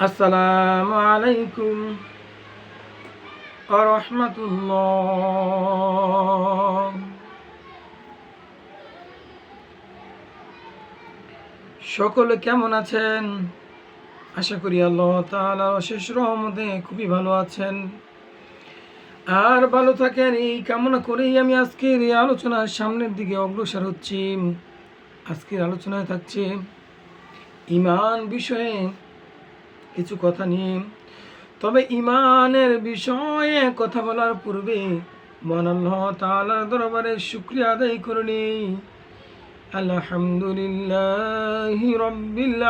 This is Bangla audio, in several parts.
আসসালামু আলাইকুম আরহামাতুল্লাহ। সকলে কেমন আছেন? আশা করি আল্লাহ তাআলার অশেষ রহমতে খুবই ভালো আছেন আর ভালো থাকেন, এই কামনা করেই আমি আজকের এই আলোচনার সামনের দিকে অগ্রসর হচ্ছি। আজকের আলোচনায় থাকছে ঈমান বিষয়ে কিছু কথা নিয়ে। তবে ঈমানের বিষয়ে কথা বলার পূর্বে মহান আল্লাহ তাআলার দরবারে শুকরিয়া আদায় করে নিই। আলহামদুলিল্লাহি রাব্বিল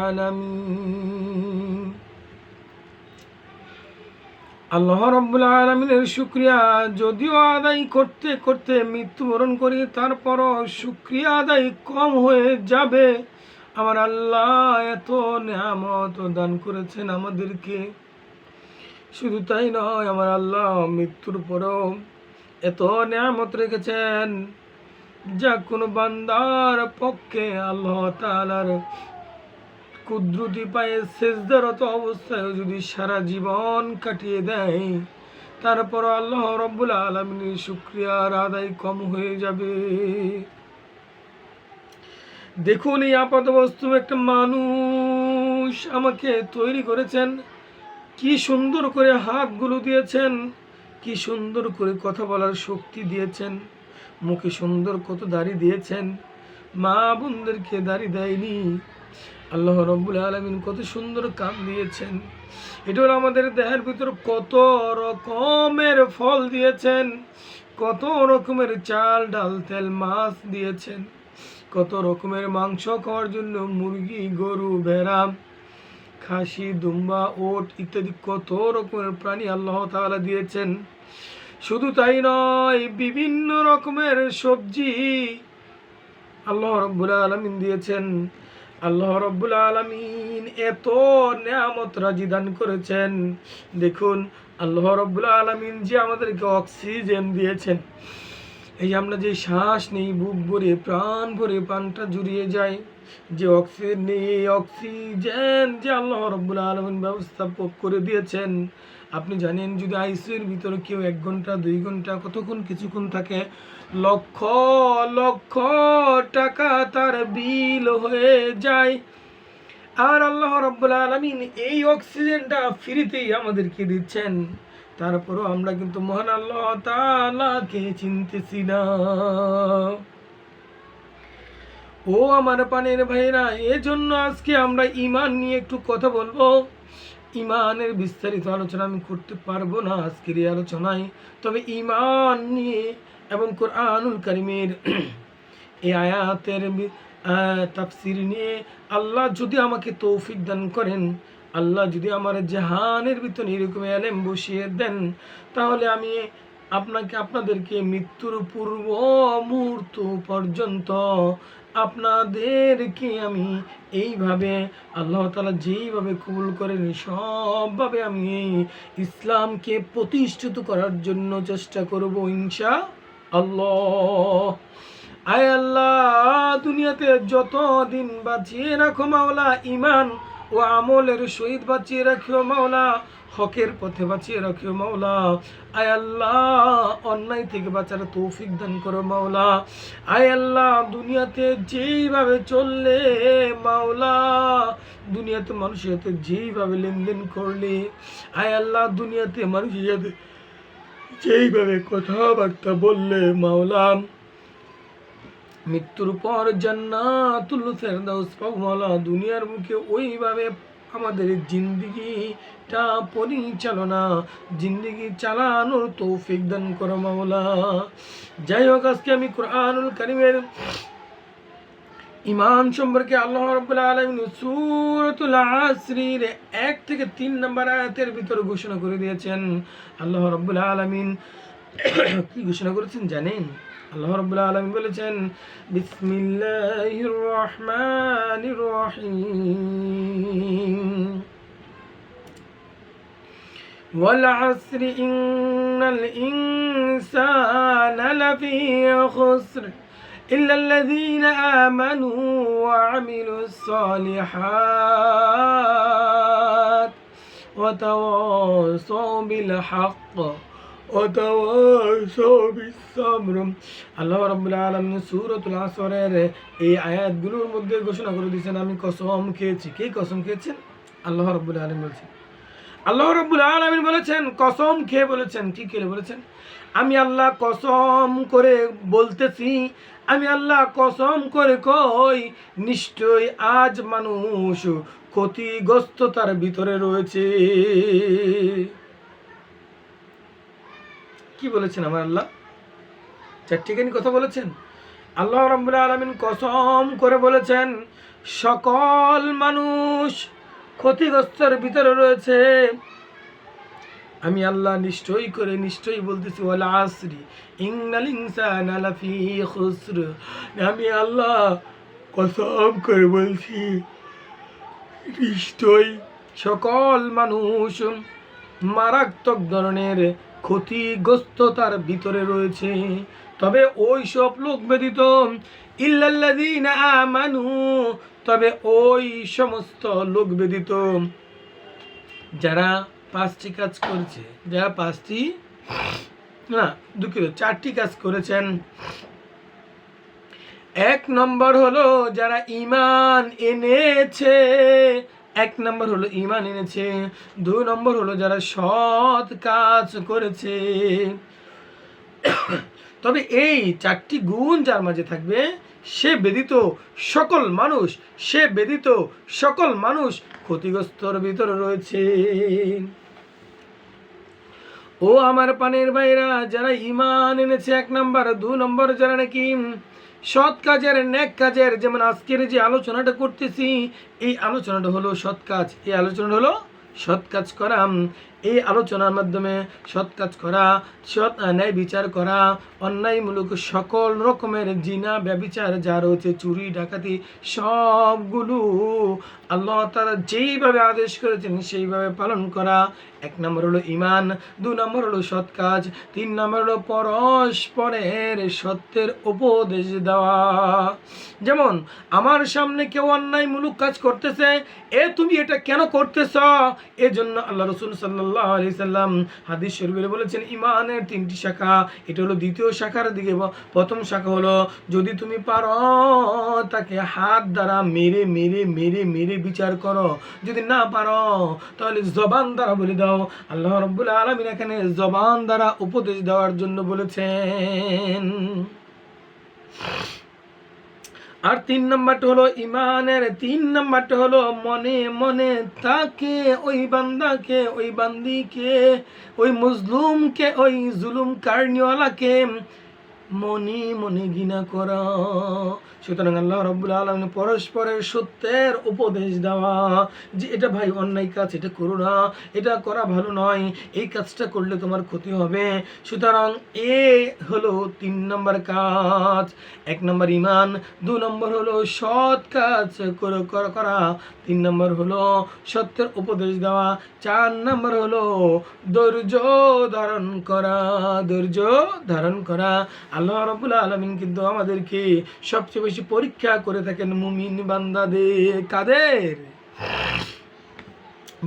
আলামিন। আল্লাহ রাব্বুল আলামিনের শুকরিয়া যদিও আদায় করতে করতে মৃত্যুবরণ করি, তারপরও শুকরিয়া আদায় কম হয়ে যাবে। আমার আল্লাহ এত নেয়ামত দান করেছেন আমাদেরকে। শুধু তাই নয়, আমার আল্লাহ মৃত্যুর পরেও এত নেয়ামত রেখেছেন যা কোনো বান্দার পক্ষে আল্লাহ তাআলার কুদরতি পায়ে সেজদারত অবস্থায় যদি সারা জীবন কাটিয়ে দেয়, তারপর আল্লাহ রাব্বুল আলামিনের শুকরিয়ার আদায় কম হয়ে যাবে। দেখুন, এই আপাতবস্তু একটা মানুষ আমাকে তৈরি করেছেন, কি সুন্দর করে হাতগুলো দিয়েছেন, কি সুন্দর করে কথা বলার শক্তি দিয়েছেন, মুখে সুন্দর কত দাড়ি দিয়েছেন। মা বোনদেরকে দাড়ি দেয়নি। আল্লাহ রাব্বুল আলামিন কত সুন্দর কান দিয়েছেন। এটা হলো আমাদের দেহের ভিতর কত রকমের ফল দিয়েছেন, কত রকমের চাল ডাল তেল মাছ দিয়েছেন, কত রকমের মাংস খাওয়ার জন্য মুরগি গরু ভেড়া খাসি দুম্বা ওট ইত্যাদি কত রকমের প্রাণী আল্লাহ তাআলা দিয়েছেন। শুধু তাই নয়, বিভিন্ন রকমের সবজি আল্লাহ রাব্বুল আলামিন দিয়েছেন। আল্লাহ রাব্বুল আলামিন এত নেয়ামত রাজি দান করেছেন। দেখুন, আল্লাহ রাব্বুল আলামিন যে আমাদেরকে অক্সিজেন দিয়েছেন, এই আমরা যে শ্বাস নেই বুক ভরে প্রাণ ভরে প্রাণটা জুড়িয়ে যায়, যে অক্সিজেন নেই, এই অক্সিজেন যে আল্লাহ রাব্বুল আলামিন ব্যবস্থা করে দিয়েছেন। আপনি জানেন, যদি আইসিইউর ভিতরে কেউ 1 ঘন্টা 2 ঘন্টা কতক্ষণ কিছুক্ষণ থাকে, লক্ষ লক্ষ টাকা তার বিল হয়ে যায়। আর আল্লাহ রাব্বুল আলামিন এই অক্সিজেনটা ফ্রিতেই আমাদেরকে দিচ্ছেন। তারপরও আমরা কিন্তু মহান আল্লাহ তাআলাকে চিনতেছি না। ও আমার পানের ভাইরা, এজন্য আজকে আমরা ঈমান নিয়ে একটু কথা বলবো। ঈমানের বিস্তারিত আলোচনা আমি করতে পারবো না আজকের এই আলোচনায়। তবে ঈমান নিয়ে এবং কোরআনুল কারীমের এই আয়াতের তাফসীর নিয়ে আল্লাহ যদি আমাকে তৌফিক দান করেন, আল্লাহ যদি আমার জাহানের ভিতরে এরকম এলেম বসিয়ে দেন, তাহলে আমি আপনাদেরকে মৃত্যুর পূর্ব মুহূর্ত পর্যন্ত আপনাদেরকে আমি এইভাবে আল্লাহ তাআলা যেইভাবে কবুল করেন সবভাবে আমি ইসলামকে প্রতিষ্ঠিত করার জন্য চেষ্টা করব ইনশাআল্লাহ। আয় আল্লাহ, দুনিয়াতে যত দিন বাঁচিয়ে রাখো মাওলা, ঈমান ও আমলের সহিত বাঁচিয়ে রাখিও মাওলা, হকের পথে বাঁচিয়ে রাখিও মাওলা। আয় আল্লাহ, অন্যায় থেকে বাঁচার তৌফিক দান করো মাওলা। আয় আল্লাহ, দুনিয়াতে যেইভাবে চললে মাওলা, দুনিয়াতে মানুষের সাথে যেইভাবে লেনদেন করলে, আয় আল্লাহ, দুনিয়াতে মানুষের সাথে যেইভাবে কথাবার্তা বললে মাওলা, মৃত্যুর পর জান্নাতুল ফেরদাউস পাবো মাওলা। দুনিয়ার মুখে ওইভাবে আমাদের জিন্দেগিটা পরিচালনা, জিন্দেগি চালানোর তৌফিক দান করো মাওলা। যাই হোক, আজকে আমি কোরআনুল কারীমের ঈমান সম্পর্কে আল্লাহ রাব্বুল আলামিন সূরাতুল আসরের 1 থেকে 3 নম্বর আয়াতের ভিতরে ঘোষণা করে দিয়েছেন। আল্লাহ রাব্বুল আলামিন কি ঘোষণা করেছেন জানেন? আল্লাহ রাব্বুল আলামিন বলেছেন, বিসমিল্লাহির রহমানির রহিম, ওয়াল আসরি ইন্নাল ইনসানা লাফি খুসর إلا الذين آمنوا وعملوا الصالحات وتواصوا بالحق وتواصوا بالصبر। আল্লাহ রাব্বুল আলামিন সূরাতুল আসরের এই আয়াতগুলোর মধ্যে ঘোষণা করে দিয়েছেন, আমি কসম খেয়েছি। কে কসম খেয়েছেন? আল্লাহ রাব্বুল আলামিন বলেছেন। আল্লাহ রাব্বুল আলামিন বলেছেন, কসম খেয়ে বলেছেন। কি করে বলেছেন? আমি আল্লাহ কসম করে বলতেছি, আমি আল্লাহ কসম করে কই, নিশ্চয় আজ মানুষ ক্ষতিগ্রস্ততার ভিতরে রয়েছে। কি বলেছেন আমার আল্লাহ? চারটিখানি কথা বলেছেন। আল্লাহ রাব্বুল আলামিন কসম করে বলেছেন, সকল মানুষ ক্ষতিগ্রস্তের ভিতরে রয়েছে। আমি আল্লাহ নিশ্চয়ই বলতেছি, ওয়াল আসরি ইন্নাল ইনসানা লাফি খুসর। আমি আল্লাহ কসম করে বলছি, নিশ্চয়ই সকল মানুষ মারাত্মক ধরনের ক্ষতিগ্রস্ততার ভিতরে রয়েছে। তবে ওই সব লোক ব্যতীত, ইল্লাল্লাযীনা আমানু, তবে ওই সমস্ত লোক ব্যতীত যারা পাঁচটি কাজ করেছে, যারা চারটি কাজ করেছেন। এক নম্বর হলো যারা ঈমান এনেছে, দুই নম্বর হলো যারা সৎ কাজ করেছে। তবে এই চারটি গুণ যার মাঝে থাকবে, সে ব্যতীত সকল মানুষ ক্ষতিগ্রস্তর ভিতরে রয়েছে। ও আমার পানের ভাইরা, যারা ঈমান এনেছে এক নম্বর, দুই নম্বর যারা নাকি সৎ কাজের, নেক কাজের, যেমন আজকের যে আলোচনাটা করতেছি, এই আলোচনাটা হলো সৎ কাজ। এই আলোচনাটা হলো সৎ কাজ করা। এই আলোচনার মাধ্যমে সৎ কাজ করা, সৎ ন্যায় বিচার করা, অন্যায়মূলক সকল রকমের জিনা ব্যভিচার যা রয়েছে, চুরি ডাকাতি, সবগুলো আল্লাহ তাআলা যেইভাবে আদেশ করেছেন সেইভাবে পালন করা। এক নম্বর হলো ঈমান, দুই নম্বর হলো সৎ কাজ, তিন নম্বর হলো পরস্পরের সত্যের উপদেশ দেওয়া। যেমন আমার সামনে কেউ অন্যায়মূলক কাজ করতেছে, তুমি এটা কেন করতেছ? এজন্য আল্লাহ রাসূল সাল্লাল্লাহু আলাইহি সাল্লাম হাদিস শরীফে বলেছেন, ঈমানের তিনটি শাখা। এটা হলো দ্বিতীয় শাখার দিকে। প্রথম শাখা হলো, যদি তুমি পারো তাকে হাত দ্বারা মেরে মেরে মেরে মেরে বিচার করো, যদি না পারো তাহলে জবান দ্বারা বলে দাও। আল্লাহ রাব্বুল আলামিন এখানে জবান দ্বারা উপদেশ দেওয়ার জন্য বলেছেন। আর তিন নম্বরটা হলো ঈমানের, তিন নম্বরটা হলো মনে মনে তাকে, ওই বান্দাকে, ওই বান্দিকে, ওই মজলুমকে, ওই জুলুম কারনিওয়ালাকে মনে মনে ঘৃণা করা। সুতরাং আল্লাহ রাব্বুল আলামিন পরস্পরের সত্যের উপদেশ দেওয়া, যে এটা ভাই অন্যায় কাজ, এটা করো না, এটা করা ভালো নয়, এই কাজটা করলে তোমার ক্ষতি হবে। সুতরাং এ হলো তিন নম্বর কাজ। এক নম্বর ঈমান, দুই নম্বর হলো সৎ কাজ করা, তিন নম্বর হলো সত্যের উপদেশ দেওয়া, চার নম্বর হলো ধৈর্য ধারণ করা। আল্লাহ রাব্বুল আলামিন কিন্তু আমাদেরকে সবচেয়ে বেশি পরীক্ষা করে থাকেন মুমিন বান্দাদের। কাদের?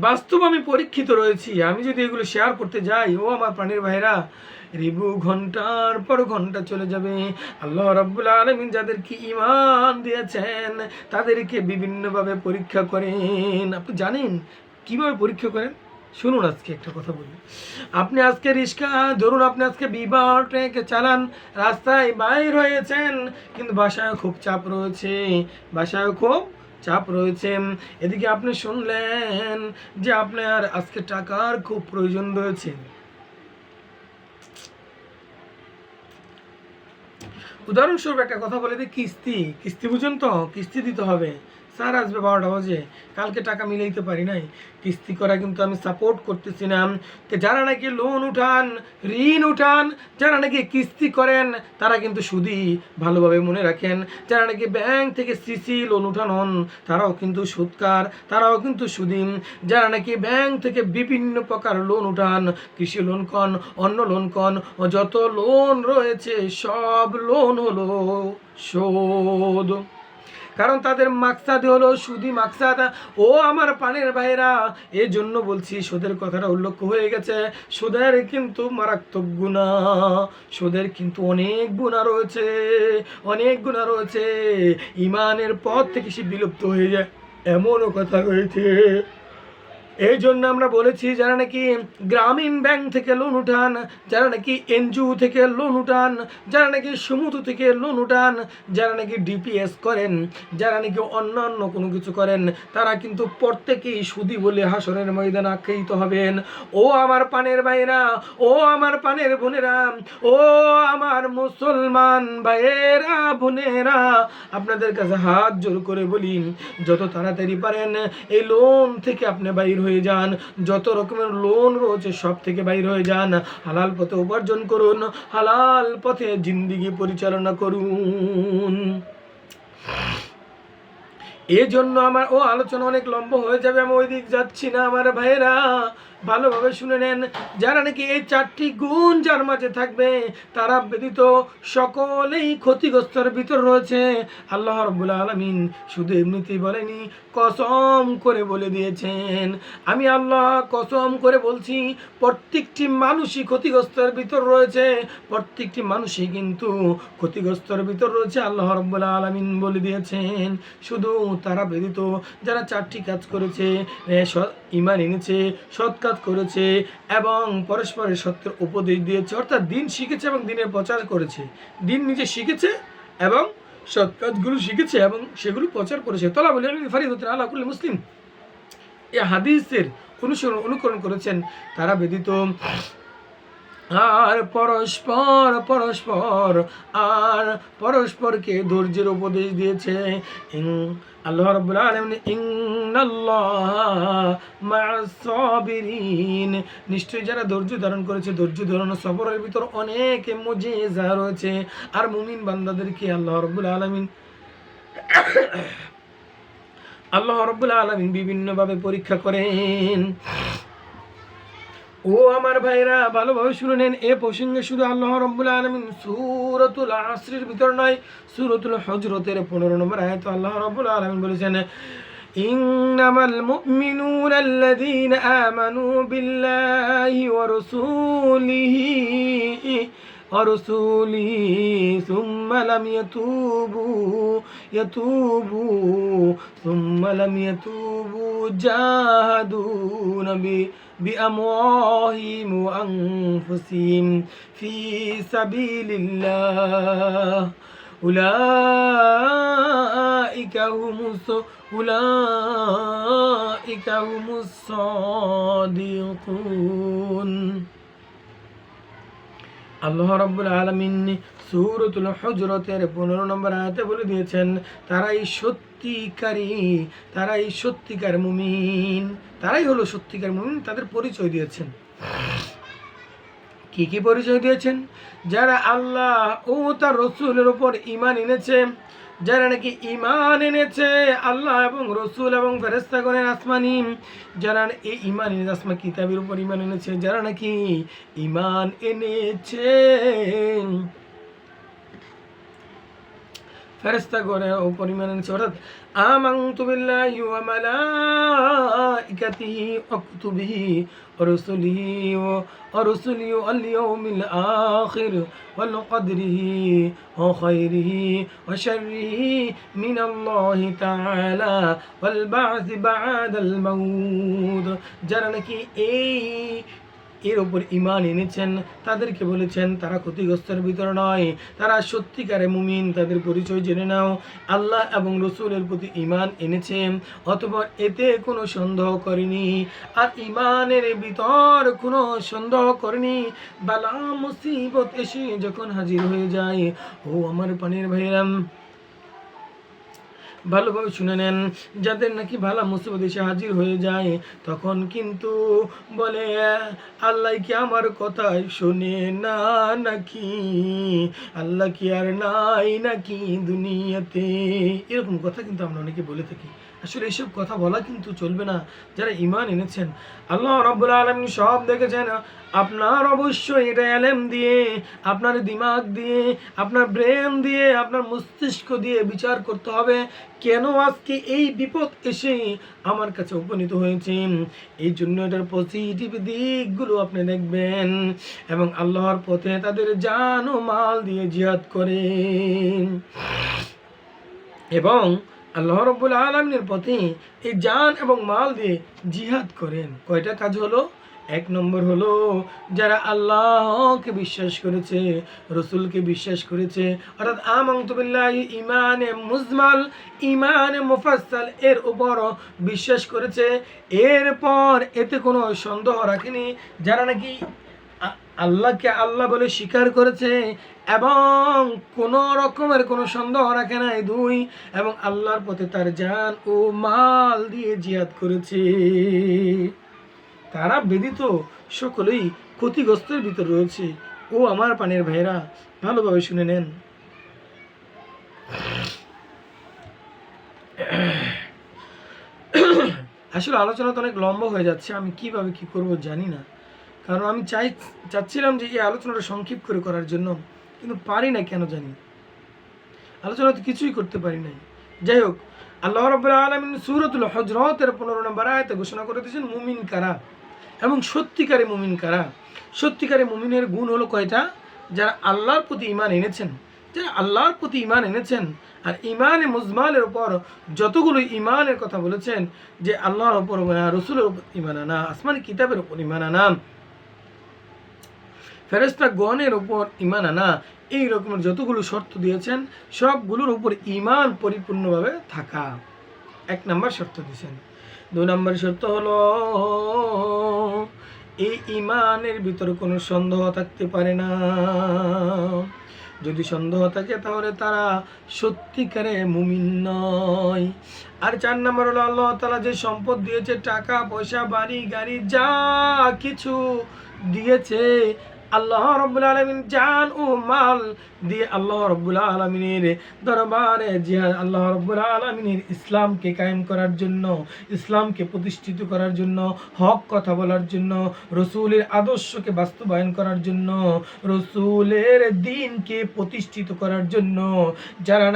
বাস্তব আমি পরীক্ষিত রয়েছি। আমি যদি এগুলো শেয়ার করতে যাই, ও আমার প্রাণের ভাইরা, রিবু ঘন্টার পর ঘন্টা চলে যাবে। আল্লাহ রাব্বুল আলামিন যাদেরকে ঈমান দিয়েছেন তাদেরকে বিভিন্নভাবে পরীক্ষা করেন। আপনি জানেন কিভাবে পরীক্ষা করেন? শুনুন, আজকে একটা কথা বলি। আপনি আজকে রিক্সা ধরুন, আপনি আজকে বিবার ট্রেক চালান, রাস্তায় বাইর হয়েছেন, কিন্তু বাসায় খুব চাপ রয়েছে। এদিকে আপনি শুনলেন যে আপনার আজকে টাকার খুব প্রয়োজন রয়েছে। উদাহরণস্বরূপ একটা কথা বলে দিই, কিস্তি বুঝুন তো, কিস্তি দিতে হবে। স্যার আসবে 12টা বাজে, কালকে টাকা মিলাইতে পারি নাই। কিস্তি করা কিন্তু আমি সাপোর্ট করতেছি না। তো যারা নাকি লোন উঠান, ঋণ উঠান, যারা নাকি কিস্তি করেন, তারা কিন্তু সুদী। ভালোভাবে মনে রাখেন, যারা নাকি ব্যাংক থেকে সিসি লোন উঠান, তারাও কিন্তু সুদকার, তারাও কিন্তু সুদী। যারা নাকি ব্যাংক থেকে বিভিন্ন প্রকার লোন উঠান, কৃষি লোন কন, অন্য লোন কন, যত লোন রয়েছে সব লোন হলো সুদ। কারণ তাদের মাকসাদ হলো সুদি মাকসাদ। ও আমার পানের ভাইরা, এই জন্য বলছি সুদের কথাটা উল্লেখ হয়ে গেছে। সুদের কিন্তু মারাত্মক গুনাহ, সুদের কিন্তু অনেক গুনাহ রয়েছে, অনেক গুনাহ রয়েছে। ইমানের পথ থেকে সে বিলুপ্ত হয়ে যায়, এমনও কথা রয়েছে। এই জন্য আমরা বলেছি যারা নাকি গ্রামীণ ব্যাংক থেকে লোন উঠান, যারা নাকি এনজিও থেকে লোন উঠান, যারা নাকি সমুদ্র থেকে লোন উঠান, যারা নাকি ডিপিএস করেন, যারা নাকি অন্যান্য কোনো কিছু করেন, তারা কিন্তু প্রত্যেকেই সুদী বলে হাসরের ময়দানে আখ্যায়িত হবেন। ও আমার পানের ভাইরা, ও আমার পানের বোনেরা, ও আমার মুসলমান ভাইয়েরা বোনেরা, আপনাদের কাছে হাত জোর করে বলি, যত তাড়াতাড়ি পারেন এই লোন থেকে আপনি বাইর হয়ে যান। যত রকমের লোন রয়েছে সব থেকে বাইর হয়ে যান। হালাল পথে উপার্জন করুন, হালাল পথে জিন্দেগি পরিচালনা করুন। এই জন্য আমার আলোচনা অনেক লম্বা হয়ে যাবে, আমি ওই দিক যাচ্ছি না। আমার ভাইয়েরা ভালোভাবে শুনে নেন, যারা নাকি এই 4টি গুণ যার মাঝে থাকবে তারা ব্যতীত সকলেই ক্ষতিগ্রস্তর ভিতর রয়েছে। আল্লাহ রাব্বুল আলামিন শুধু এমনিতেই বলেনি, কসম করে বলে দিয়েছেন। আমি আল্লাহ কসম করে বলছি, প্রত্যেকটি মানুষই ক্ষতিগ্রস্তর ভিতর রয়েছে, প্রত্যেকটি মানুষই কিন্তু ক্ষতিগ্রস্তর ভিতর রয়েছে। আল্লাহ রাব্বুল আলামিন বলে দিয়েছেন, শুধু তারা ব্যতীত যারা 4টি কাজ করেছে, ঈমান এনেছে, সৎ কাজ করেছে এবং পরস্পরের সত্যের উপদেশ দিয়েছে, অর্থাৎ দিন শিখেছে এবং দিনের প্রচার করেছে। দিন নিজে শিখেছে এবং সৎ কাজগুলো শিখেছে এবং সেগুলো প্রচার করেছে। তলাবুল ইলমি ফরিদাতুন আলা কুল্লি মুসলিম, এই হাদিসের অনুকরণ করেছেন তারা ব্যতীত আর পরস্পরকে ধৈর্যের উপদেশ দিয়েছে। আল্লাহ রাব্বুল আলামিন ইন্নাল্লাহা মা'আস সাবিরিন, নিশ্চয়ই যারা ধৈর্য ধারণ করেছে, ধৈর্য ধারণ সবরের ভিতর অনেক মুজিজা রয়েছে। আর মুমিন বান্দাদেরকে আল্লাহ রাব্বুল আলামিন বিভিন্নভাবে পরীক্ষা করেন। ও আমার ভাইরা ভালোভাবে শুনে নেন, এ প্রসঙ্গে শুধু আল্লাহ রাব্বুল আলামিন সূরাতুল আসরের ভিতর নয়, সূরাতুল হুজরাতের 15 নম্বর আয়াতে আল্লাহ রাব্বুল আলামিন বলেছেন, ইন্নামাল মুমিনুনা আল্লাযীনা আমানু বিল্লাহি ওয়া রাসূলিহি সুম্মা লাম ইয়াতুবু জাহাদুনা بأموالهم وأنفسهم في سبيل الله أولئك هم الصادقون। আল্লাহ রাব্বুল আলামিন সূরাতুল হুজরাতের 15 নম্বর আয়াতে বলে দিয়েছেন, তারাই সত্যিকার মুমিন, তারাই হলো সত্যিকার মুমিন। তাদের পরিচয় দিয়েছেন, কি পরিচয় দিয়েছেন? যারা আল্লাহ ও তার রাসূলের উপর ঈমান এনেছে, যারা নাকি ঈমান এনেছে আল্লাহ এবং রাসূল এবং ফেরেশতাগণের আসমানি, যারা এই ঈমান এনেছে আসমান কিতাবের উপর ঈমান এনেছে, যারা নাকি ঈমান এনেছে ফেরেশতাগণের উপর ঈমান এনেছে, অর্থাৎ আমানতু বিল্লাহি ওয়া মালাইকাতিহি ওয়া কুতুবিহি ওয়া রুসুলিহি ওয়াল ইয়াউমিল আখির ওয়াল কদরিহি ওয়া খায়রিহি ওয়া শাররিহি মিনাল্লাহি তাআলা ওয়াল বা'থি বা'দাল মাউত। যারা নাকি এর উপর ঈমান এনেছেন তাদেরকে বলেছেন তারা ক্ষতিগ্রস্তের ভিতর নয়, তারা সত্যিকারে মুমিন। তাদের পরিচয় জেনে নাও, আল্লাহ এবং রসুলের প্রতি ঈমান এনেছে অথবা এতে কোনো সন্দেহ করেনি, আর ঈমানের ভিতর কোনো সন্দেহ করেনি। বালা মুসিবত এসে যখন হাজির হয়ে যায়, ও আমার পানির ভাইরা ভালোভাবে শুনে নেন, যাদের নাকি ভালো মুসিবত এসে হাজির হয়ে যায় তখন কিন্তু বলে, আল্লাহ কি আমার কথাই শোনে না নাকি, আল্লাহ কি আর নাই নাকি দুনিয়াতে, এরকম কথা কিন্তু আমরা অনেকে বলে থাকি। আসলে এইসব কথা বলা কিন্তু চলবে না। যারা ঈমান এনেছেন, আল্লাহ রাব্বুল আলামিন সব দেখেছেন। আপনার অবশ্যই এটা এলেম দিয়ে, আপনার দিমাগ দিয়ে, আপনার ব্রেন দিয়ে, আপনার মস্তিষ্ক দিয়ে বিচার করতে হবে, কেন আজকে এই বিপদ এসে আমার কাছে উপনীত হয়েছে। এই জন্য এটার পজিটিভ দিকগুলো আপনি দেখবেন এবং আল্লাহর পথে তাদের জান ও মাল দিয়ে জিহাদ করেন এবং আল্লাহ রাব্বুল আলামিনের পথে এই জান এবং মাল দিয়ে জিহাদ করেন। কয়টা কাজ হলো? এক নম্বর হলো, যারা আল্লাহকে বিশ্বাস করেছে, রসুলকে বিশ্বাস করেছে, অর্থাৎ আমানতু বিল্লাহি ঈমানে মুজমাল, ঈমানে মুফাসসাল এর উপর বিশ্বাস করেছে, এরপর এতে কোনো সন্দেহ রাখেনি, যারা নাকি আল্লাহকে আল্লাহ বলে স্বীকার করেছে এবং কোনো রকমের কোনো সন্দেহ রাখে নাই। দুই, এবং আল্লাহর পথে তার জান ও মাল দিয়ে জিহাদ করেছে, তারা ব্যতীত সকলেই ক্ষতিগ্রস্তের ভিতর রয়েছে। ও আমার পানের ভাইরা, ভালোভাবে শুনে নেন। আসলে আলোচনা তো অনেক লম্বা হয়ে যাচ্ছে, আমি কিভাবে কি করব জানি না, কারণ আমি চাচ্ছিলাম যে এই আলোচনাটা সংক্ষিপ্ত করে করার জন্য, কিন্তু পারি না কেন জানি, আলোচনা তো কিছুই করতে পারি নাই। যাই হোক, আল্লাহ রাব্বুল আলামিন সূরাতুল হুজরাতের 15 নম্বর আয়াতে ঘোষণা করে দিয়েছেন মুমিন কারা এবং সত্যিকারে মুমিন কারা। সত্যিকারে মুমিনের গুণ হলো কয়টা? যারা আল্লাহর প্রতি ঈমান এনেছেন, যারা আল্লাহর প্রতি ঈমান এনেছেন আর ঈমানে মুজমালের উপর যতগুলো ঈমানের কথা বলেছেন, যে আল্লাহর উপর, রসুলের উপর ঈমান আনা, আসমানি কিতাবের উপর ঈমান আনা, ফেরেশতা গণের উপর ঈমান আনা, এই রকমের যতগুলো শর্ত দিয়েছেন সবগুলোর উপর ঈমান পরিপূর্ণভাবে থাকা এক নম্বর শর্ত দিয়েছেন। দুই নম্বর শর্ত হলো, এই ঈমানের ভিতরে কোনো সন্দেহ থাকতে পারে না। যদি সন্দেহ থাকে তাহলে তারা সত্যিকারে মুমিন নয়। আর 4 নম্বর হলো, আল্লাহ তাআলা যে সম্পদ দিয়েছে, টাকা পয়সা বাড়ি গাড়ি যা কিছু দিয়েছে, আল্লাহ রাব্বুল আলামিন জান ও মাল দিয়ে আল্লাহ রাব্বুল আলামিনের দরবারে জিহাদ, আল্লাহ রাব্বুল আলামিনের ইসলামকে কায়েম করার জন্য, ইসলামকে প্রতিষ্ঠিত করার জন্য, হক কথা বলার জন্য, রসুলের আদর্শকে বাস্তবায়ন করার জন্য, রসুলের দ্বীনকে প্রতিষ্ঠিত করার জন্য, যারা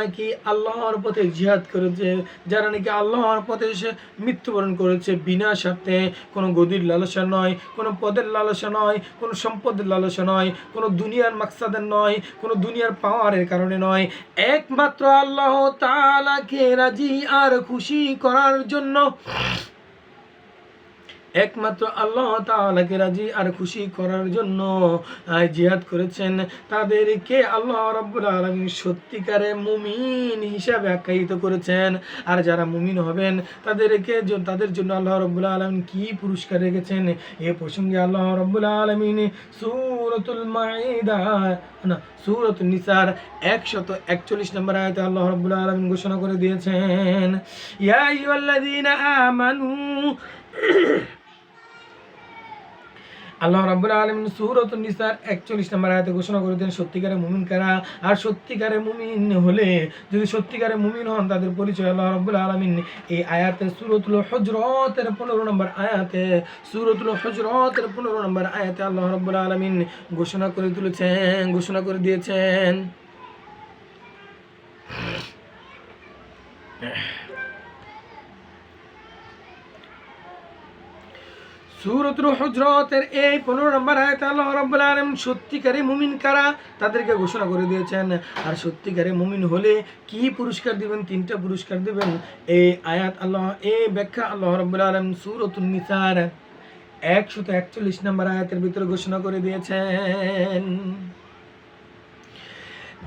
নাকি আল্লাহর পথে জিহাদ করেছে, যারা নাকি আল্লাহর পথে এসে মৃত্যুবরণ করেছে বিনা স্বার্থে, কোনো গদির লালসা নয়, কোনো পদের লালসা নয়, কোনো সম্পদের লালসা নয়, কোনো দুনিয়ার মাকসাদের নয়, কোনো দুনিয়ার পাওয়ারের কারণে নয়, একমাত্র আল্লাহ তাআলাকে রাজি আর খুশি করার জন্য, একমাত্র আল্লাহ তাআলাকে রাজি আর খুশি করার জন্য জিহাদ করেছেন, তাদেরকে আল্লাহ রাব্বুল আলামিন সত্যিকারে মুমিন হিসাবে আখ্যায়িত করেছেন। আর যারা মুমিন হবেন তাদের জন্য আল্লাহ রাব্বুল আলামিন কি পুরস্কার রেখেছেন, এ প্রসঙ্গে আল্লাহ রাব্বুল আলামিন সূরাতুল মাইদা না সূরাতুন নিসার 141 নম্বর আয়াতে আল্লাহ রাব্বুল আলামিন ঘোষণা করে দিয়েছেন, ইয়া আইয়ুহাল্লাযীনা আমানু, আল্লাহ রাব্বুল আলামিন সূরাতুন নিসার 41 নম্বর আয়াতে ঘোষণা করে দেন সত্যিকারে মুমিন কারা। আর সত্যিকারে মুমিন হলে, যদি সত্যিকারে মুমিন হন, তাদের পরিচয় আল্লাহ রাব্বুল আলামিন এই আয়াতে সূরাতুল হুজরাতের 15 নম্বর আয়াতে, সূরাতুল হুজরাতের 15 নম্বর আয়াতে আল্লাহ রাব্বুল আলামিন ঘোষণা করে দিয়েছেন। সূরাতুল হুজরাতের এই 15 নম্বর আয়াতে আল্লাহ রাব্বুল আলামিন সত্যিকারে মুমিন কারা তাদেরকে ঘোষণা করে দিয়েছেন। আর সত্যিকারে মুমিন হলে কি পুরস্কার দিবেন? 3টা পুরস্কার দিবেন। এই ব্যাখ্যা আল্লাহ রাব্বুল আলামিন সূরাতুন নিসার 141 নম্বর আয়াতের ভিতরে ঘোষণা করে দিয়েছেন।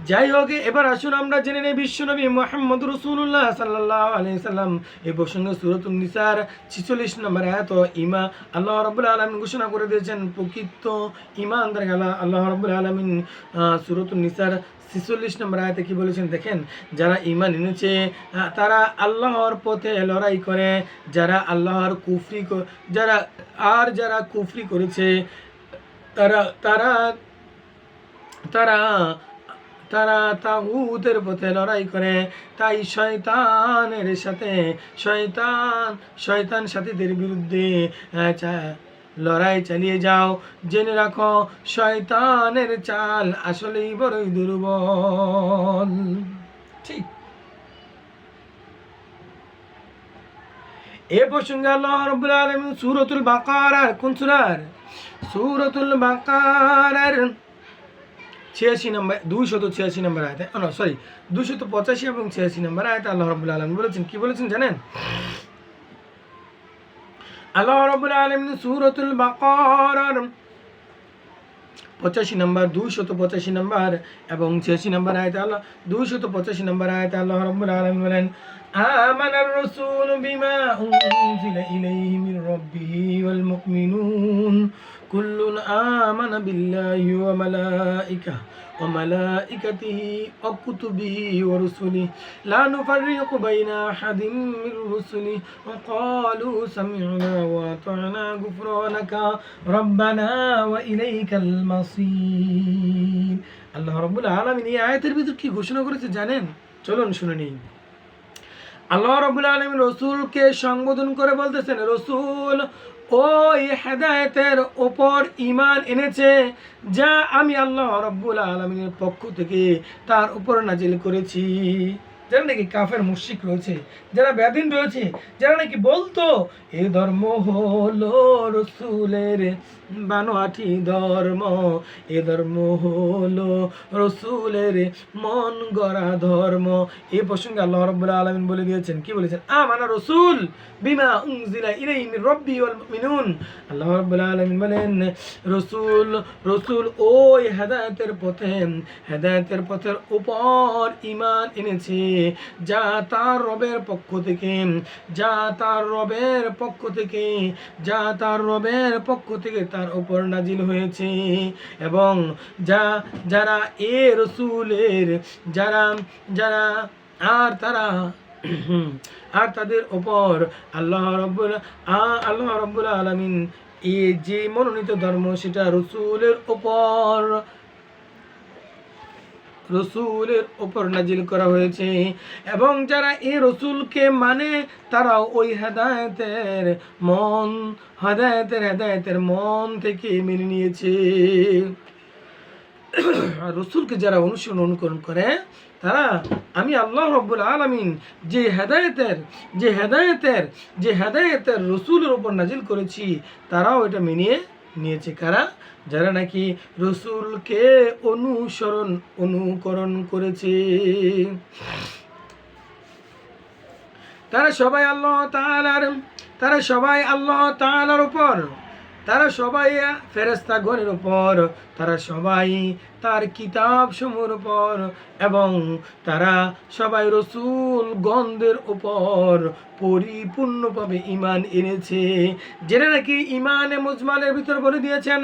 যাই হোক, এবার আসুন আমরা জেনে নেই বিশ্বনবী মুহাম্মদ রাসূলুল্লাহ সাল্লাল্লাহু আলাইহি সাল্লাম এই প্রসঙ্গে সূরাতুন নিসার 46 নম্বর আয়াত আল্লাহ রাব্বুল আলামিন ঘোষণা করে দিয়েছেন প্রকৃত ঈমানদার আল্লাহ রাব্বুল আলামিন সূরাতুন নিসার 46 নম্বর আয়াতে কি বলেছেন দেখেন, যারা ঈমান এনেছে তারা আল্লাহর পথে লড়াই করে, যারা কুফরি করেছে তারা তারা তাগুতের পথে লড়াই করে। তাই শয়তানের সাথে শয়তান সাথীদের বিরুদ্ধে লড়াই চালিয়ে যাও। জেনে রাখো শয়তানের চাল আসলেই বড়ই দুর্বল। ঠিক এ প্রসঙ্গে আল্লাহ রাব্বুল আলামিন সূরাতুল বাকারার কোন সূরার? সূরাতুল বাকারার 86 নম্বর 286 নম্বর আয়াতে, সরি 285 এবং 86 নম্বর আয়াতে আল্লাহ রাব্বুল আলামিন বলেছেন, কি বলেছেন জানেন? আল্লাহ রাব্বুল আলামিন সূরাতুল বাকারার 85 নম্বর 285 নম্বর এবং 86 নম্বর আয়াতে আল্লাহ 285 নম্বর আয়াতে আল্লাহ রাব্বুল আলামিন বলেন, আমানার রাসূলু বিমা উনজিলা ইলাইহি মির রাব্বিহি ওয়াল মুমিনুন কুল্লুন আমানা বিল্লাহি ওয়া মালাইকাতিহি ওয়া কুতুবিহি ওয়া রুসুলিহি লা নুফাররিকু বাইনা আহাদিম মির রুসুলিহি ওয়া ক্বালু সামি'না ওয়া আতা'না গুফরানাকা রাব্বানা ওয়া ইলাইকাল মাসির। আল্লাহ রাব্বুল আলামিন এই আয়াতের ভিতর কি ঘোষণা করেছে জানেন? চলুন শুনে নিই। আল্লাহ রাব্বুল আলামিন রাসূলকে সম্বোধন করে বলতেছেন, রাসূল ওই হেদায়েতের উপর ঈমান এনেছে যা আমি আল্লাহ রাব্বুল আলামিনের পক্ষ থেকে তার উপর নাজিল করেছি। যারা নাকি কাফের মুশরিক রয়েছে, যারা বেদিন রয়েছে, যারা নাকি বলতো এই ধর্ম হলো রসুলের বানোয়াটি ধর্ম, এ ধর্ম হলো রসুলের মন গড়া ধর্ম। এই প্রসঙ্গে আল্লাহ রাব্বুল আলামিন বলে দিয়েছেন, কি বলেছেন? আমানা রাসূল বিমা উনজিলা ইলাইহি মির রাব্বি ওয়াল মুমিনুন। আল্লাহ রাব্বুল আলামিন বলেন রসুল ওই হেদায়েতের পথের উপর ঈমান এনেছে যা তার রবের পক্ষ থেকে তার উপর নাজিল হয়েছে, এবং যারা এ রসুলের আর তাদের উপর আল্লাহ রাব্বুল আলামিন এই যে মনোনীত ধর্ম সেটা রসুলের উপর নাজিল করা হয়েছে, এবং যারা এই রসুলকে মানে তারাও ওই হেদায়েতের মন থেকে মেনে নিয়েছে। রসুলকে যারা অনুকরণ করে তারা আমি আল্লাহ রাব্বুল আলামিন যে হেদায়েতের রসুলের উপর নাজিল করেছি তারাও এটা মেনে নিয়েছে। কারা? যারা নাকি রসুলকে অনুকরণ করেছে। তারা সবাই আল্লাহ তাআলার উপর, তারা সবাই ফেরেশতাগণের উপর, তারা সবাই তার কিতাব সমূহের উপর, এবং তারা সবাই রসূলগণদের উপর পরিপূর্ণভাবে ঈমান এনেছে। যেটা নাকি ঈমানে মুজমালের ভিতর বলে দিয়েছেন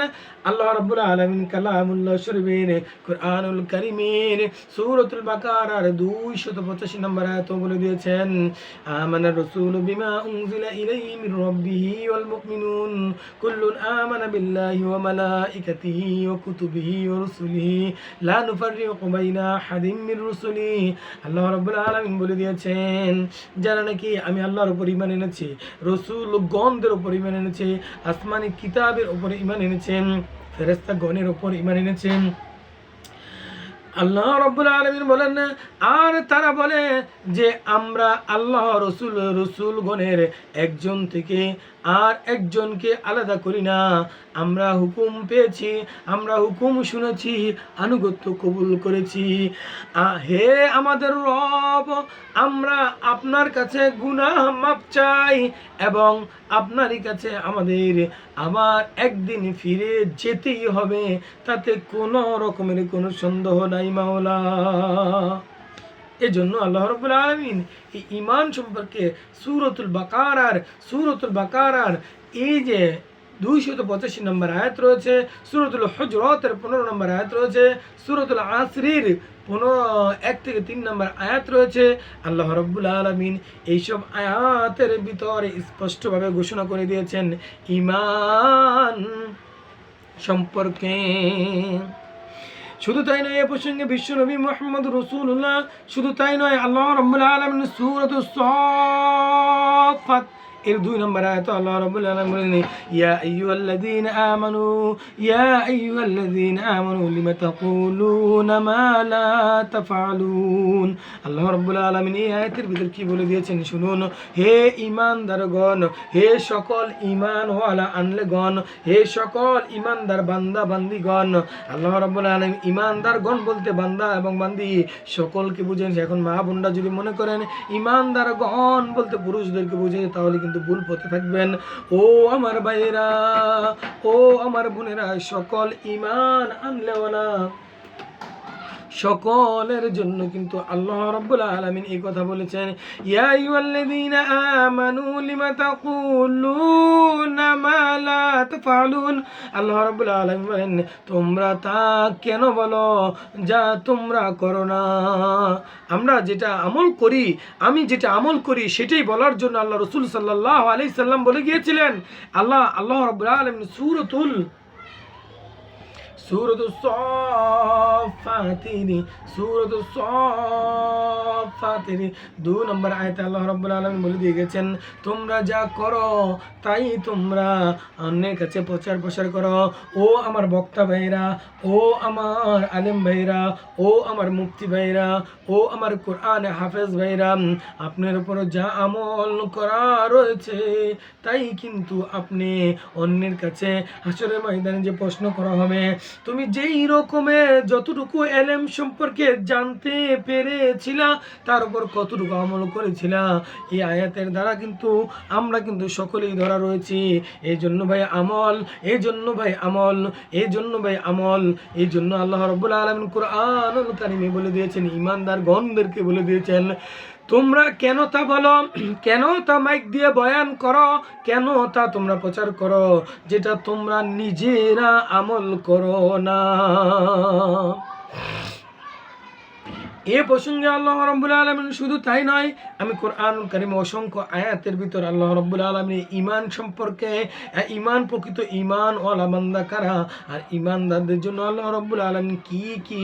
আল্লাহ রাব্বুল আলামিন কালামুল্লাহ শরীফের কুরআনুল কারীমের সূরাতুল বাকারার 285 নম্বর আয়াতে বলে দিয়েছেন, আমানার রাসূলু বিমা উনজিলা ইলাইহি মির রাব্বিহি ওয়াল মুমিনুন কুল্লুন আমানা বিল্লাহি ওয়া মালাইকাতিহি ওয়া কুতুবিহি ওয়া রুসুলিহি লা নুফাররিকু বাইনা আহাদিম মির রুসুলিহি। আল্লাহ রাব্বুল আলামিন বলে দিয়েছেন যারা নাকি আমি আল্লাহর উপর ঈমান এনেছে, রাসূলগণদের উপর ঈমান এনেছে, আসমানি কিতাবের উপর ঈমান এনেছেন, ফেরেশতাগণের উপর ঈমান এনেছেন। আল্লাহ রাব্বুল আলামিন বলেন, আর তারা বলে যে আমরা আল্লাহ রসূলগণের একজন থেকে আর একজনকে আলাদা করি না, আমরা হুকুম পেয়েছি, আমরা হুকুম শুনেছি, আনুগত্য কবুল করেছি। হে আমাদের রব, আমরা আপনার কাছে গুনাহ মাপ চাই এবং আপনারই কাছে আমাদের আবার একদিন ফিরে যেতেই হবে, তাতে কোনো রকমের কোনো সন্দেহ নাই মাওলা। এজন্য আল্লাহ রাব্বুল আলামিন এই ঈমান সম্পর্কে সূরাতুল বাকারার এই যে 285 নম্বর আয়াত রয়েছে, সূরাতুল হুজরাতের 15 নম্বর আয়াত রয়েছে, সূরাতুল আসরির 1 থেকে 3 নম্বর আয়াত রয়েছে। আল্লাহ রাব্বুল আলামিন এইসব আয়াতের ভিতরে স্পষ্টভাবে ঘোষণা করে দিয়েছেন ঈমান সম্পর্কে। শুধু তাই নয়, এ প্রসঙ্গে বিশ্বনবী মুহাম্মদ রাসূলুল্লাহ শুধু তাই নয়, আল্লাহ রাব্বুল আলামিন সূরাতুস সাফফাত এর 2 নম্বর আয়াত আল্লাহ রাব্বুল আলামিন বলেন, ইয়া আইয়ুহাল্লাযীনা আমানু ইয়া আইয়ুহাল্লাযীনা আমানু লিমা তাকুলুনা মা লা তাফআলুন। আল্লাহ রাব্বুল আলামিন এই আয়াতের ভিতর কি বলে দিয়েছেন শুনুন। হে ঈমানদারগণ, হে সকল ঈমানওয়ালা আনলেগণ, হে সকল ঈমানদার বান্দা বান্দিগণ। আল্লাহ রাব্বুল আলামিন ঈমানদারগণ বলতে বান্দা এবং বান্দি সকলকে বুঝেন। এখন মা বোনরা যদি মনে করেন ঈমানদারগণ বলতে পুরুষদেরকে বুঝে, তাহলে কিন্তু ভুল পথে থাকবেন। ও আমার ভাইয়েরা, ও আমার বোনেরা, সকল ঈমান আনলেওয়ালা সকলের জন্য কিন্তু আল্লাহ রাব্বুল আলামিন এই কথা বলেছেন, ইয়া আইয়ুহাল্লাযীনা আমানু লিমা তাকুলুনা মা লা তাফআলুন। আল্লাহ রাব্বুল আলামিন বলেন, তোমরা তা কেন বলো যা তোমরা করো না। আমরা যেটা আমল করি, আমি যেটা আমল করি সেটাই বলার জন্য আল্লাহ রাসূল সাল্লাল্লাহু আলাইহি সাল্লাম বলে গিয়েছিলেন। আল্লাহ রাব্বুল আলামিন সূরাতুস সাফফাতের 2 নম্বর আয়াতে আল্লাহ রাব্বুল আলামিন বলে দিয়ে গেছেন, তোমরা যা করো তাই তোমরা অন্যের কাছে প্রচার করো। ও আমার বক্তা ভাইরা, ও আমার আলেম ভাইরা, ও আমার মুফতি ভাইরা, ও আমার কোরআন হাফেজ ভাইরা, আপনার উপর যা আমল করা রয়েছে তাই কিন্তু আপনি অন্যের কাছে হাসরের ময়দানে যে প্রশ্ন করা হবে, তুমি যেই রকমের যতটুকু এলেম সম্পর্কে জানতে পেরেছিলা তার উপর কতটুকু আমল করেছিলা, এই আয়াতের দ্বারা কিন্তু আমরা কিন্তু সকলেই ধরা রয়েছি। এই জন্য ভাই আমল, এই জন্য ভাই আমল, এই জন্য ভাই আমল, এই জন্য আল্লাহ রাব্বুল আলামিন কুরআনুল কারীমে বলে দিয়েছেন, ঈমানদার গণদেরকে বলে দিয়েছেন, তোমরা কেন তা বলো, কেন তা মাইক দিয়ে বয়ান করো, কেন তা তোমরা প্রচার করো যেটা তোমরা নিজেরা আমল করো না। এ প্রসঙ্গে আল্লাহ রাব্বুল আলামিন শুধু তাই নয়, আমি কোরআনুল কারীমে অসংখ্য আয়াতের ভিতর আল্লাহ রাব্বুল আলামিন ঈমান সম্পর্কে, ঈমান প্রকৃত ঈমান ওয়ালা বান্দা কারা আর ঈমানদারদের জন্য আল্লাহ রাব্বুল আলামিন কি কি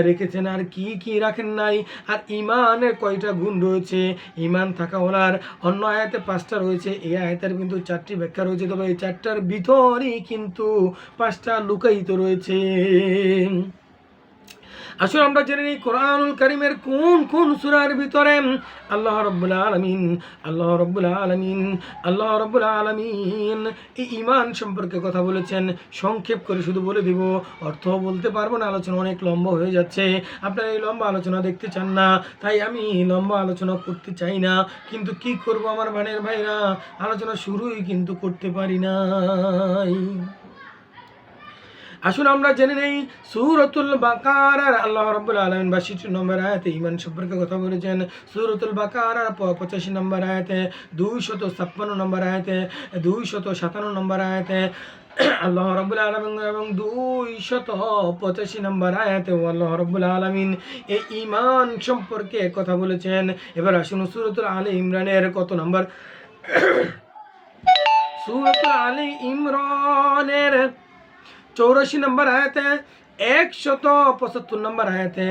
রেখেছেন আর কি কি রাখেন নাই, আর ঈমানের কয়টা গুণ রয়েছে, ঈমান থাকাওয়ালার অন্য আয়াতে 5টা রয়েছে, এই আয়াতের কিন্তু 4টি ব্যাখ্যা রয়েছে, তবে এই 4টার ভিতরই কিন্তু 5টা লুকায়িত রয়েছে। আসলে আমরা জেনে নিই কোরআনুল কারীমের কোন কোন সূরার ভিতরে আল্লাহ রাব্বুল আলামিন এই ঈমান সম্পর্কে কথা বলেছেন। সংক্ষেপ করে শুধু বলে দিব, অর্থ বলতে পারবো না, আলোচনা অনেক লম্বা হয়ে যাচ্ছে। আপনারা এই লম্বা আলোচনা দেখতে চান না, তাই আমি লম্বা আলোচনা করতে চাই না, কিন্তু কি করব আমার ভাইয়ের ভাইরা, আলোচনা শুরুই কিন্তু করতে পারি নাই। আসুন আমরা জেনে নেই সূরাতুল বাকারার আল্লাহ রাব্বুল আলামিন 62 নম্বর আয়াতে ঈমান সম্পর্কে কথা বলেছেন। সূরাতুল বাকারার 85 নম্বর আয়াতে, 256 নম্বর আয়াতে, 257 নম্বর আয়াতে আল্লাহ রাব্বুল আলামিন এবং 285 নম্বর আয়াতে আল্লাহ রাব্বুল আলামিন এই ঈমান সম্পর্কে কথা বলেছেন। এবার আসুন সূরাতুল আলে ইমরানের কত নম্বর, সূরাতুল আলে ইমরানের 84 নম্বর আয়াতে, 175 নম্বর আয়াতে,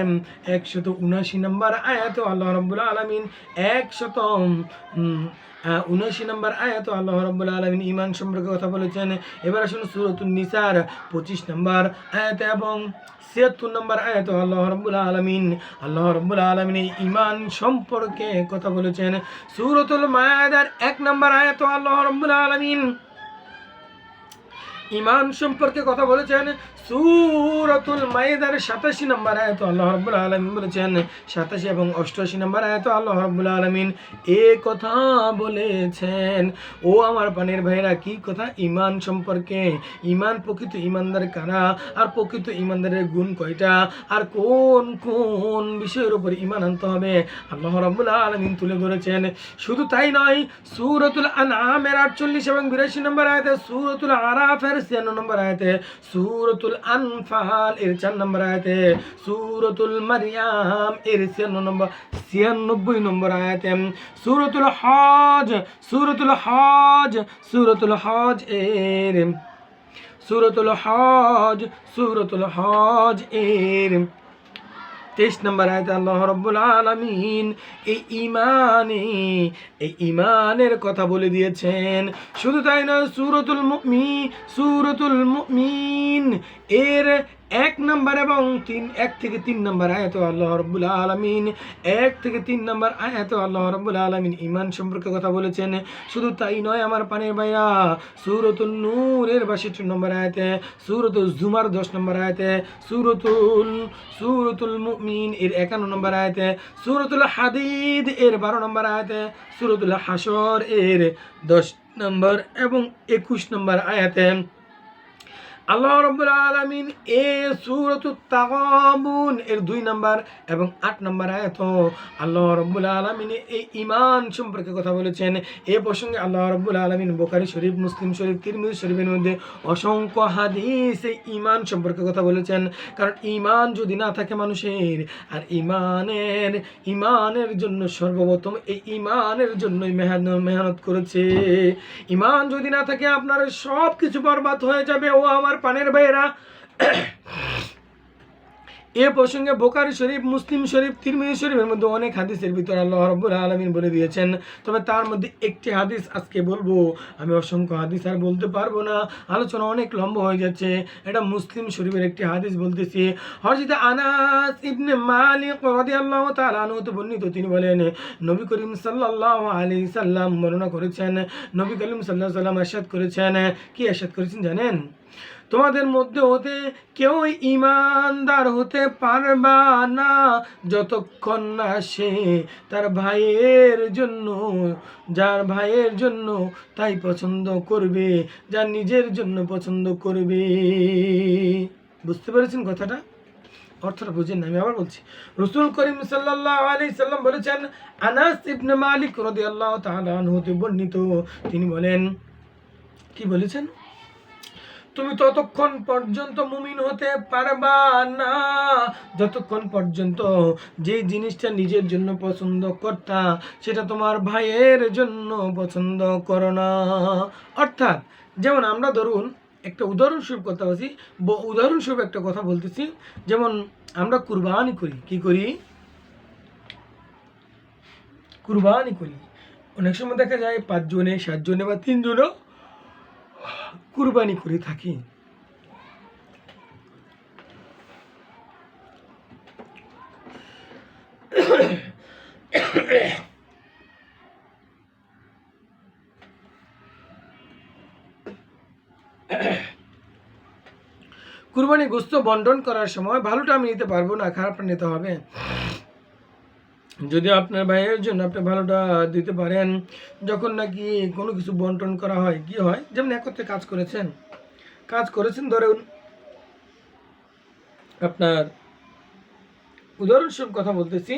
179 নম্বর আয়াতে আল্লাহ রাব্বুল আলামিন 179 নম্বর আয়াতে আল্লাহ রাব্বুল আলামিন ঈমান সম্পর্কে কথা বলেছেন। এবার আসুন সূরাতুন নিসার 25 নম্বর আয়াতে এবং 76 নম্বর আয়াতে আল্লাহ রাব্বুল আলামিন ঈমান সম্পর্কে কথা বলেছেন। সূরাতুল মায়েদার 1 নম্বর আয়াতে আল্লাহ রাব্বুল আলামিন ঈমান সম্পর্কে কথা বলেছেন। সূরাতুল মায়েদার 87 নম্বর আয়াতে আল্লাহ রাব্বুল আলামিন বলেছেন, 87 এবং 88 নম্বর আয়াতে আল্লাহ রাব্বুল আলামিন এই কথা বলেছেন। ও আমার পানের ভাইরা, কি কথা? ঈমান সম্পর্কে। ঈমান প্রকৃত ঈমানদার কারা আর প্রকৃত ঈমানদারের গুণ কয়টা আর কোন কোন বিষয়ের উপর ঈমান আনতে হবে আল্লাহ রাব্বুল আলামিন তুলে ধরেছেন। শুধু তাই নয়, সূরাতুল আনআমের 48 এবং 82 নম্বর আয়াতে, সূরাতুল আরাফের 96 নম্বর আয়াতে, সূরাতুল আনফাল এর 4 নম্বর আয়াতে, সূরাতুল মারইয়াম এর 96 নম্বর আয়াতে, সূরাতুল হজ এর সূরাতুল হজ এর 23 নম্বর আয়াতে আল্লাহ রাব্বুল আলামিন এই ঈমানের কথা বলে দিয়েছেন। শুধু তাই নয়, সূরাতুল মুমিন এর 1 নম্বর এবং 1 থেকে 3 নম্বর আয়াতে আল্লাহ রাব্বুল আলামিন 1 থেকে 3 নম্বর আয়াতে আল্লাহ রাব্বুল আলামিন ঈমান সম্পর্কে কথা বলেছেন। শুধু তাই নয় আমার পানের ভাইরা, সূরাতুন নূর এর 62 নম্বর আয়াতে, সূরাতুল জুমার 10 নম্বর আয়াতে, সূরাতুল মুমিন এর 51 নম্বর আয়াতে, সূরাতুল হাদিদ এর 12 নম্বর আয়াতে, সূরাতুল হাশর এর 10 নম্বর এবং 21 নম্বর আয়াতে আল্লাহ রাব্বুল আলামিন সূরাতুত তাগাবুন এর 2 নম্বর এবং 8 নম্বর আয়াত আল্লাহ রাব্বুল আলামিন এই ঈমান সম্পর্কে কথা বলেছেন। এই প্রসঙ্গে আল্লাহ রাব্বুল আলামিন বুখারী শরীফ, মুসলিম শরীফ, তিরমিজি শরীফের মধ্যে অসংখ্য হাদিস এই ঈমান সম্পর্কে কথা বলেছেন। কারণ ঈমান যদি না থাকে মানুষের, আর ঈমানের জন্য সর্বপ্রথম এই ঈমানের জন্যই মেহনত করেছে। ঈমান যদি না থাকে আপনার সব কিছু বরবাদ হয়ে যাবে। ও আমার পানের ভাইয়েরা, এ প্রসঙ্গে বুখারী শরীফ, মুসলিম শরীফ, তিরমিজি শরীফের মধ্যে অনেক হাদিসের ভিতরে আল্লাহ রাব্বুল আলামিন বলে দিয়েছেন। তবে তার মধ্যে একটি হাদিস আজকে বলবো। আমি অসংখ্য হাদিস আর বলতে পারবো না, আলোচনা অনেক লম্বা হয়ে যাচ্ছে। এটা মুসলিম শরীফের একটি হাদিস বলতেছি। হযরত আনাস ইবনে মালিক রাদিয়াল্লাহু তাআলা আনহু হতে বর্ণিত, তিনি বলেন নবী করিম সাল্লাল্লাহু আলাইহি সাল্লাম বর্ণনা করেছেন, নবী করিম সাল্লাল্লাহু আলাইহি সাল্লাম ইরশাদ করেছেন। কি ইরশাদ করেছেন জানেন? তোমাদের মধ্যে হতে কেউ ঈমানদার হতে পারবা না যতক্ষণ না সে তার যার ভাইয়ের জন্য তাই পছন্দ করবে, যা নিজের জন্য পছন্দ করবে। বুঝতে পেরেছেন কথাটা? অর্থটা বুঝেন না, আমি আবার বলছি। রাসূল করিম সাল্লাল্লাহু আলাইহি সাল্লাম বলেছেন, আনাস ইবনে মালিক রাদিয়াল্লাহু তাআলা আনহু হতে বর্ণিত, তিনি বলেন, কি বলেছেন? তুমি ততক্ষণ পর্যন্ত মুমিন হতে পারবা না যতক্ষণ পর্যন্ত যে জিনিসটা নিজের জন্য পছন্দ করতা সেটা তোমার ভাইয়ের জন্য পছন্দ করো না। অর্থাৎ যেমন আমরা ধরুন একটা উদাহরণস্বরূপ একটা কথা বলতেছি। যেমন আমরা কুরবানি করি, কি করি? কুরবানি করি। অনেক সময় দেখা যায় 5 জনে, 7 জনে বা 3 জনও কুরবানি করে থাকি। কুরবানি গোশত বন্টন করার সময় ভালোটা আমি নিতে পারবো না, খারাপটা নিতে হবে। যদি আপনার ভাইয়ের জন্য আপনি ভালোটা দিতে পারেন, যখন নাকি কোনো কিছু বন্টন করা হয়, কি হয়, যেমন একত্রে কাজ করেছেন ধরুন আপনার উদাহরণস্বরূপ কথা বলতেছি,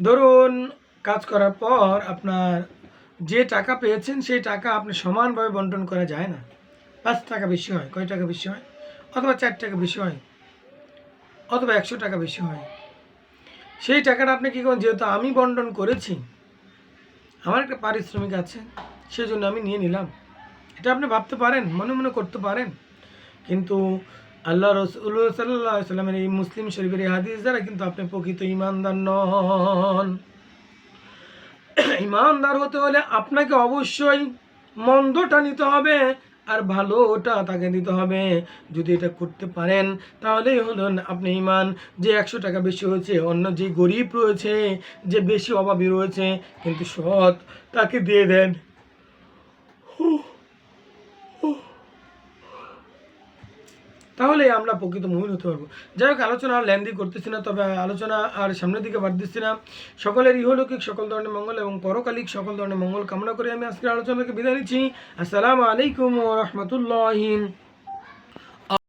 ধরুন কাজ করার পর আপনার যে টাকা পেয়েছেন সেই টাকা আপনি সমানভাবে বন্টন করা যায় না। 5 টাকা বেশি হয়, কয় টাকা বেশি হয়, অথবা 4 টাকা বেশি হয়, অথবা 100 টাকা বেশি হয়। সেই টাকাটা আপনি কী করেন, যেহেতু আমি বন্টন করেছি, আমার একটা পারিশ্রমিক আছে, সেজন্য আমি নিয়ে নিলাম। এটা আপনি ভাবতে পারেন, মনে মনে করতে পারেন, কিন্তু আল্লাহ রাসূল সাল্লাল্লাহু আলাইহি সাল্লামের এই মুসলিম শরীফের এই হাদিস দ্বারা কিন্তু আপনি প্রকৃত ঈমানদার নন। ঈমানদার হতে হলে আপনাকে অবশ্যই মন্দটা নিতে হবে আর ভালোটা তাকে দিতে হবে। যদি এটা করতে পারেন তাহলেই হলেন আপনি ঈমান। যে 100 টাকা বেশি হয়েছে, অন্য যে গরিব রয়েছে, যে বেশি অভাবী রয়েছে কিন্তু সৎ, তাকে দিয়ে দেন। তাহলে আমরা প্রকৃত মুমিন হতে পারবো। যাই হোক, আলোচনা আর লেন্দি করতেছি না, তবে আলোচনা আর সামনের দিকে বাড়তেছি না। সকলের ইহলৌকিক সকল ধরনের মঙ্গল এবং পরকালিক সকল ধরনের মঙ্গল কামনা করে আমি আজকের আলোচনাকে বিদায় নিচ্ছি। আসসালামু আলাইকুম ওয়া রাহমাতুল্লাহি